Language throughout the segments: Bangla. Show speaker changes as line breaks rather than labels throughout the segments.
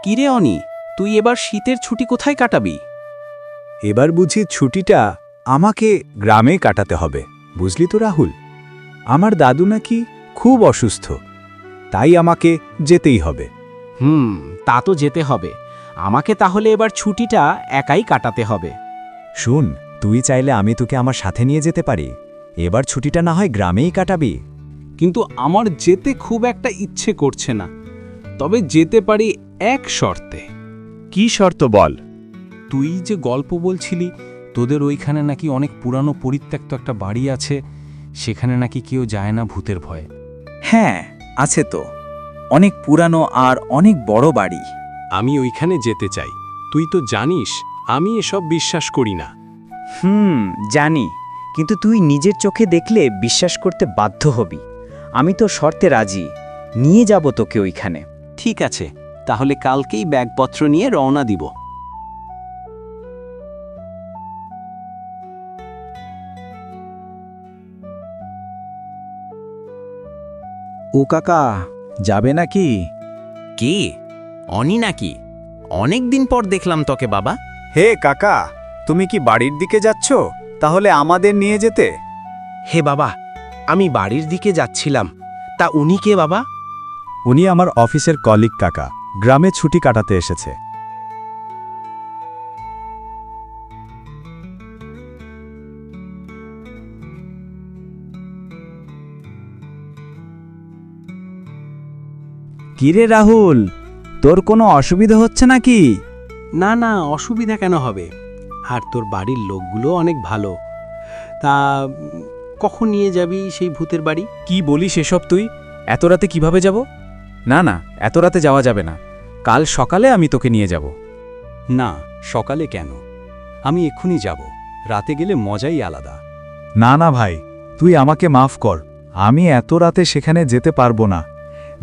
কিরে অনি, তুই এবার শীতের ছুটি কোথায় কাটাবি?
এবার বুঝি ছুটিটা আমাকে গ্রামে কাটাতে হবে, বুঝলি তো রাহুল? আমার দাদু নাকি খুব অসুস্থ, তাই আমাকে যেতেই হবে।
তা তো যেতে হবে। আমাকে তাহলে এবার ছুটিটা একাই কাটাতে হবে।
শুন, তুই চাইলে আমি তোকে আমার সাথে নিয়ে যেতে পারি। এবার ছুটিটা না হয় গ্রামেই কাটাবি।
কিন্তু আমার যেতে খুব একটা ইচ্ছে করছে না, তবে যেতে পারি এক শর্তে।
কি শর্ত বল?
তুই যে গল্প বলছিলি তোদের ওইখানে নাকি অনেক পুরানো পরিত্যক্ত একটা বাড়ি আছে, সেখানে নাকি কেউ যায় না ভূতের ভয়ে।
হ্যাঁ, আছে তো। অনেক পুরানো আর অনেক বড় বাড়ি।
আমি ওইখানে যেতে চাই। তুই তো জানিস আমি এসব বিশ্বাস করি না।
জানি, কিন্তু তুই নিজের চোখে দেখলে বিশ্বাস করতে বাধ্য হবি। আমি তো শর্তে রাজি, নিয়ে যাব তোকে ওইখানে।
ঠিক আছে, তাহলে কালকেই ব্যাগপত্র নিয়ে রওনা দিব।
ও কাকা, যাবে নাকি?
কে? অনি নাকি? অনেক দিন পর দেখলাম তোকে বাবা।
হে কাকা, তুমি কি বাড়ির দিকে যাচ্ছ? তাহলে আমাদের নিয়ে যেতে।
হে বাবা, আমি বাড়ির দিকে যাচ্ছিলাম। তা উনি কে বাবা?
উনি আমার অফিসের কলিগ কাকা, গ্রামে ছুটি কাটাতে এসেছে। কিরে রাহুল, তোর কোনো অসুবিধা হচ্ছে নাকি?
না না, অসুবিধা কেন হবে? আর তোর বাড়ির লোকগুলো অনেক ভালো। তা কখন নিয়ে যাবি সেই ভূতের বাড়ি?
কি বলিস এসব তুই? এত রাতে কিভাবে যাব? না না, এত রাতে যাওয়া যাবে না। কাল সকালে আমি তোকে নিয়ে যাব।
না, সকালে কেন? আমি এক্ষুনি যাব। রাতে গেলে মজাই আলাদা।
না না ভাই, তুই আমাকে মাফ কর। আমি এত রাতে সেখানে যেতে পারবো না।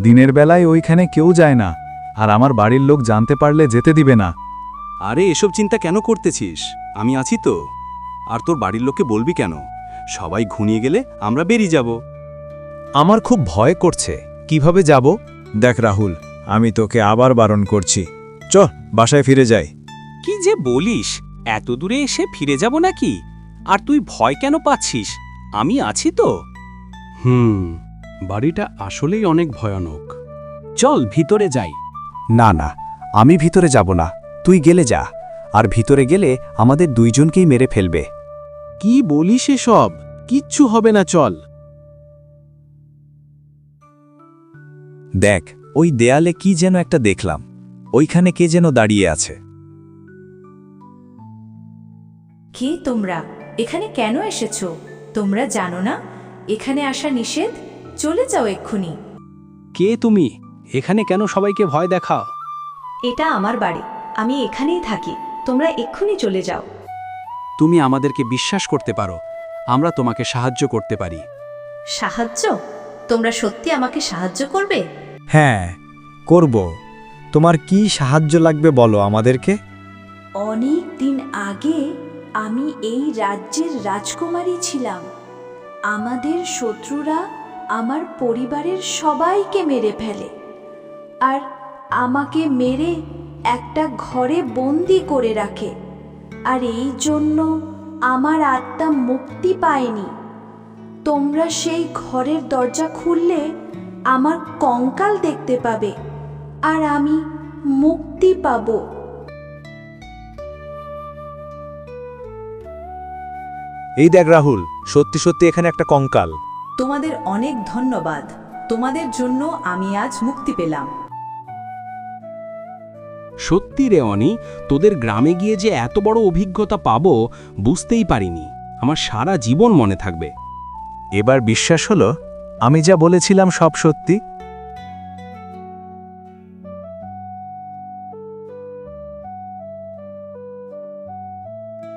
দিনের বেলায় ওইখানে কেউ যায় না, আর আমার বাড়ির লোক জানতে পারলে যেতে দিবে না।
আরে এসব চিন্তা কেন করতেছিস? আমি আছি তো। আর তোর বাড়ির লোককে বলবি কেন? সবাই ঘুমিয়ে গেলে আমরা বেরিয়ে যাব।
আমার খুব ভয় করছে। কিভাবে যাব? দেখ রাহুল, আমি তোকে আবার বারণ করছি। চ, বাসায় ফিরে যাই।
কি যে বলিস, এত দূরে এসে ফিরে যাব নাকি? আর তুই ভয় কেন পাচ্ছিস? আমি আছি তো।
বাড়িটা আসলেই অনেক ভয়ানক। চল ভিতরে যাই।
না না, আমি ভিতরে যাব না। তুই গেলে যা। আর ভিতরে গেলে আমাদের দুইজনকেই মেরে ফেলবে।
কি বলিস এসব? কিচ্ছু হবে না, চল।
দেখ, ওই দেয়ালে কি যেন একটা দেখলাম। ওইখানে কে যেন দাঁড়িয়ে আছে।
কে তোমরা? এখানে কেন এসেছো? তোমরা জানো না এখানে আসা নিষেধ? চলে যাও এক্ষুনি।
কে তুমি? এখানে কেন সবাইকে ভয় দেখাও?
এটা আমার বাড়ি, আমি এখানেই থাকি। তোমরা এক্ষুনি চলে যাও।
তুমি আমাদেরকে বিশ্বাস করতে পারো, আমরা তোমাকে সাহায্য করতে পারি।
সাহায্য? তোমরা সত্যি আমাকে সাহায্য করবে?
হ্যাঁ, করব। তোমার কি সাহায্য লাগবে বলো আমাদেরকে।
অনেক দিন আগে আমি এই রাজ্যের রাজকুমারী ছিলাম। আমাদের শত্রুরা আমার পরিবারের সবাইকে মেরে ফেলে, আর আমাকে মেরে একটা ঘরে বন্দি করে রাখে। আর এই জন্য আমার আত্মা মুক্তি পায়নি। তোমরা সেই ঘরের দরজা খুললে আমার কঙ্কাল দেখতে পাবে, আর আমি মুক্তি পাবো।
এই দেখ রাহুল, সত্যি সত্যি এখানে একটা কঙ্কাল।
তোমাদের অনেক ধন্যবাদ। তোমাদের জন্য আমি আজ মুক্তি পেলাম।
সত্যি রে অনি, তোদের গ্রামে গিয়ে যে এত বড় অভিজ্ঞতা পাবো বুঝতেই পারিনি। আমার সারা জীবন মনে থাকবে।
এবার বিশ্বাস হলো আমি যা বলেছিলাম সব সত্যি?